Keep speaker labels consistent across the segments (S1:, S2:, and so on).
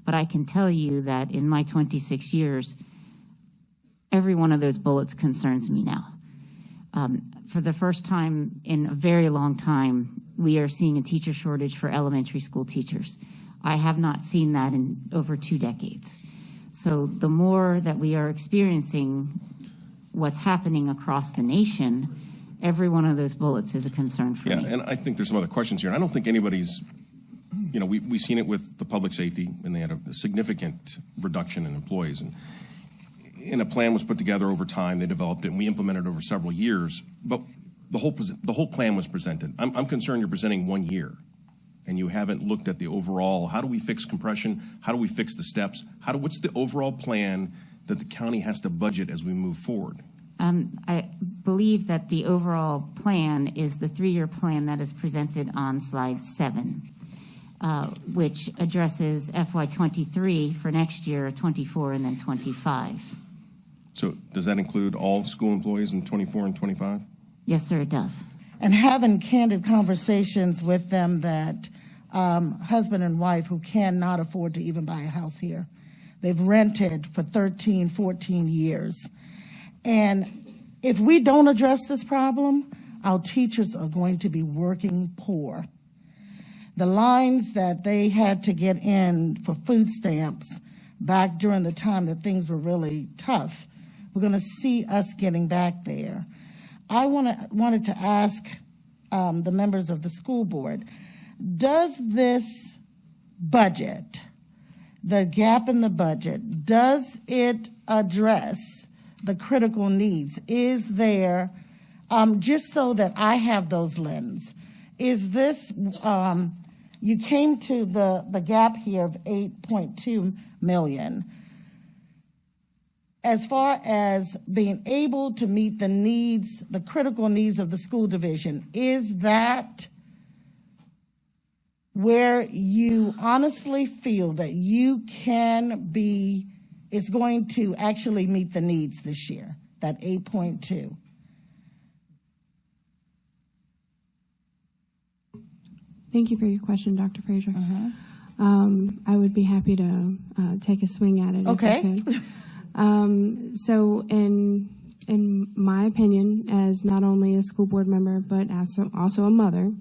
S1: But I can tell you that in my 26 years, every one of those bullets concerns me now. For the first time in a very long time, we are seeing a teacher shortage for elementary school teachers. I have not seen that in over 2 decades. So the more that we are experiencing what's happening across the nation, every one of those bullets is a concern for me.
S2: Yeah, and I think there's some other questions here. And I don't think anybody's, you know, we've seen it with the public safety, and they had a significant reduction in employees. And a plan was put together over time. They developed it, and we implemented it over several years. But the whole plan was presented. I'm concerned you're presenting 1 year, and you haven't looked at the overall. How do we fix compression? How do we fix the steps? What's the overall plan that the county has to budget as we move forward?
S1: I believe that the overall plan is the 3-year plan that is presented on slide 7, which addresses FY23 for next year, 24, and then 25.
S2: So does that include all school employees in 24 and 25?
S1: Yes, sir, it does.
S3: And having candid conversations with them that husband and wife who cannot afford to even buy a house here. They've rented for 13, 14 years. And if we don't address this problem, our teachers are going to be working poor. The lines that they had to get in for food stamps back during the time that things were really tough, we're going to see us getting back there. I wanted to ask the members of the school board, does this budget, the gap in the budget, does it address the critical needs? Is there, just so that I have those lenses, is this, you came to the gap here of 8.2 million. As far as being able to meet the needs, the critical needs of the school division, is that where you honestly feel that you can be, it's going to actually meet the needs this year, that 8.2?
S4: Thank you for your question, Dr. Frazier. I would be happy to take a swing at it.
S3: Okay.
S4: If I could. So in my opinion, as not only a school board member, but also a mother,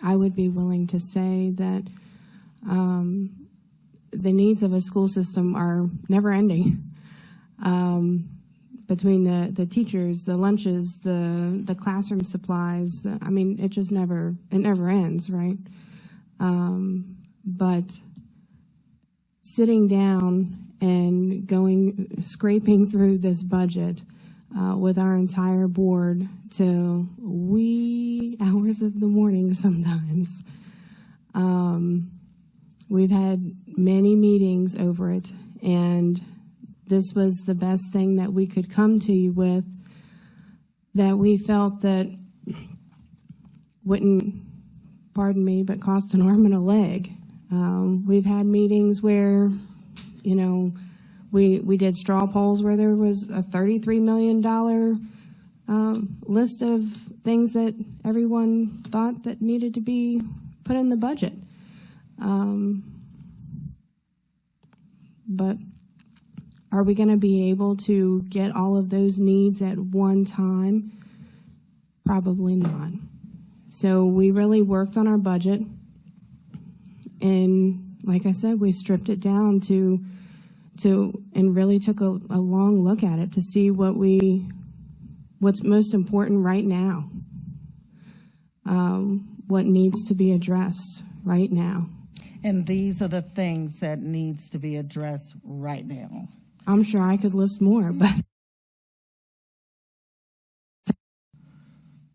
S4: I would be willing to say that the needs of a school system are never ending. Between the teachers, the lunches, the classroom supplies, I mean, it never ends, right? But sitting down and scraping through this budget with our entire board till wee hours of the morning sometimes. We've had many meetings over it, and this was the best thing that we could come to you with, that we felt that wouldn't, pardon me, but cost an arm and a leg. We've had meetings where, you know, we did straw polls where there was a $33 million list of things that everyone thought that needed to be put in the budget. But are we going to be able to get all of those needs at one time? Probably not. So we really worked on our budget, and like I said, we stripped it down to and really took a long look at it to see what's most important right now, what needs to be addressed right now.
S3: And these are the things that needs to be addressed right now.
S4: I'm sure I could list more, but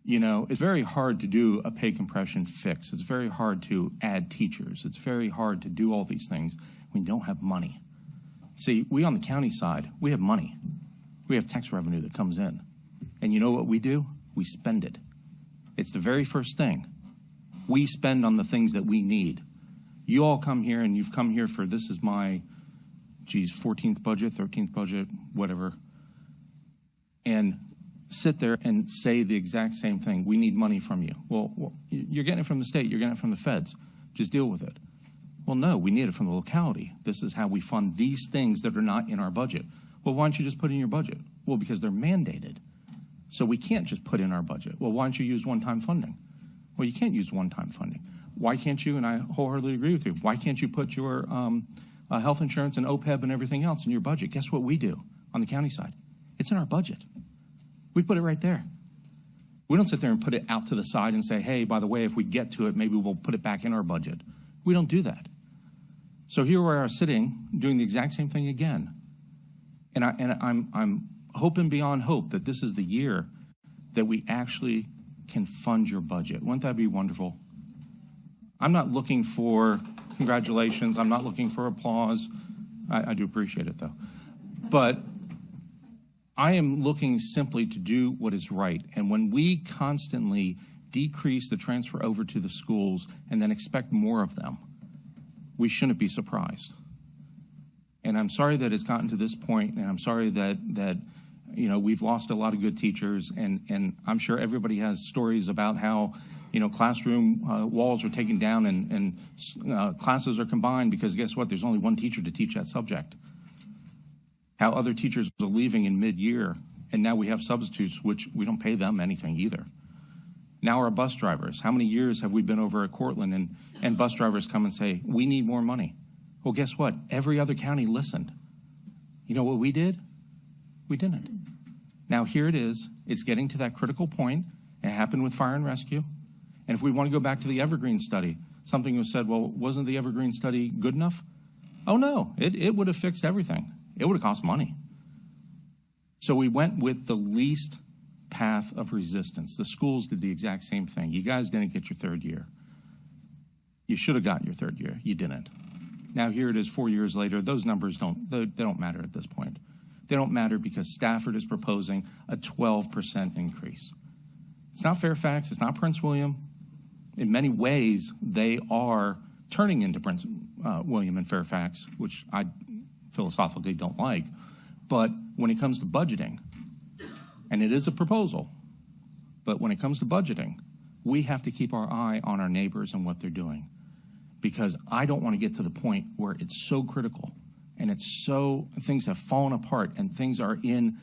S5: you know, it's very hard to do a pay compression fix. It's very hard to add teachers. It's very hard to do all these things when you don't have money. See, we on the county side, we have money. We have tax revenue that comes in. And you know what we do? We spend it. It's the very first thing. We spend on the things that we need. You all come here, and you've come here for, this is my, 14th budget, 13th budget, whatever, and sit there and say the exact same thing. We need money from you. Well, you're getting it from the state. You're getting it from the feds. Just deal with it. Well, no, we need it from the locality. This is how we fund these things that are not in our budget. Well, why don't you just put it in your budget? Well, because they're mandated. So we can't just put in our budget. Well, why don't you use one-time funding? Well, you can't use one-time funding. Why can't you, and I wholeheartedly agree with you, why can't you put your health insurance and OPEB and everything else in your budget? Guess what we do on the county side? It's in our budget. We put it right there. We don't sit there and put it out to the side and say, hey, by the way, if we get to it, maybe we'll put it back in our budget. We don't do that. So here we are sitting doing the exact same thing again. And I'm hoping beyond hope that this is the year that we actually can fund your budget. Wouldn't that be wonderful? I'm not looking for congratulations. I'm not looking for applause. I do appreciate it, though. But I am looking simply to do what is right. And when we constantly decrease the transfer over to the schools and then expect more of them, we shouldn't be surprised. And I'm sorry that it's gotten to this point, and I'm sorry that you know, we've lost a lot of good teachers, and I'm sure everybody has stories about how, you know, classroom walls are taken down and classes are combined because guess what? There's only one teacher to teach that subject. How other teachers are leaving in mid-year, and now we have substitutes, which we don't pay them anything either. Now our bus drivers, how many years have we been over at Cortland and bus drivers come and say, we need more money? Well, guess what? Every other county listened. You know what we did? We didn't. Now here it is. It's getting to that critical point. It happened with fire and rescue. And if we want to go back to the Evergreen study, something was said, well, wasn't the Evergreen study good enough? Oh, no. It would have fixed everything. It would have cost money. So we went with the least path of resistance. The schools did the exact same thing. You guys didn't get your third year. You should have gotten your third year. You didn't. Now here it is 4 years later. Those numbers don't matter at this point. They don't matter because Stafford is proposing a 12% increase. It's not Fairfax. It's not Prince William. In many ways, they are turning into Prince William and Fairfax, which I philosophically don't like. But when it comes to budgeting, and it is a proposal, but when it comes to budgeting, we have to keep our eye on our neighbors and what they're doing. Because I don't want to get to the point where it's so critical and it's so, things have fallen apart and things are in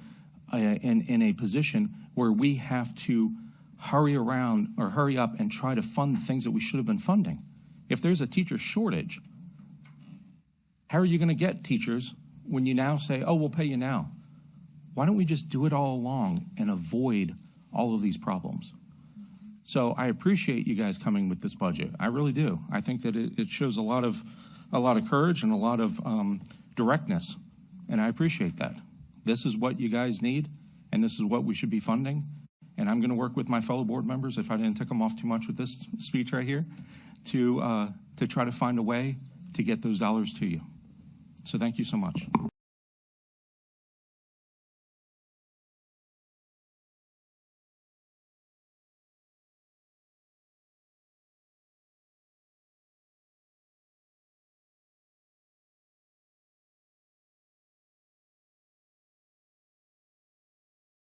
S5: a position where we have to hurry around or hurry up and try to fund the things that we should have been funding. If there's a teacher shortage, how are you going to get teachers when you now say, oh, we'll pay you now? Why don't we just do it all along and avoid all of these problems? So I appreciate you guys coming with this budget. I really do. I think that it shows a lot of courage and a lot of directness, and I appreciate that. This is what you guys need, and this is what we should be funding. And I'm going to work with my fellow board members, if I didn't tick them off too much with this speech right here, to try to find a way to get those dollars to you. So thank you so much.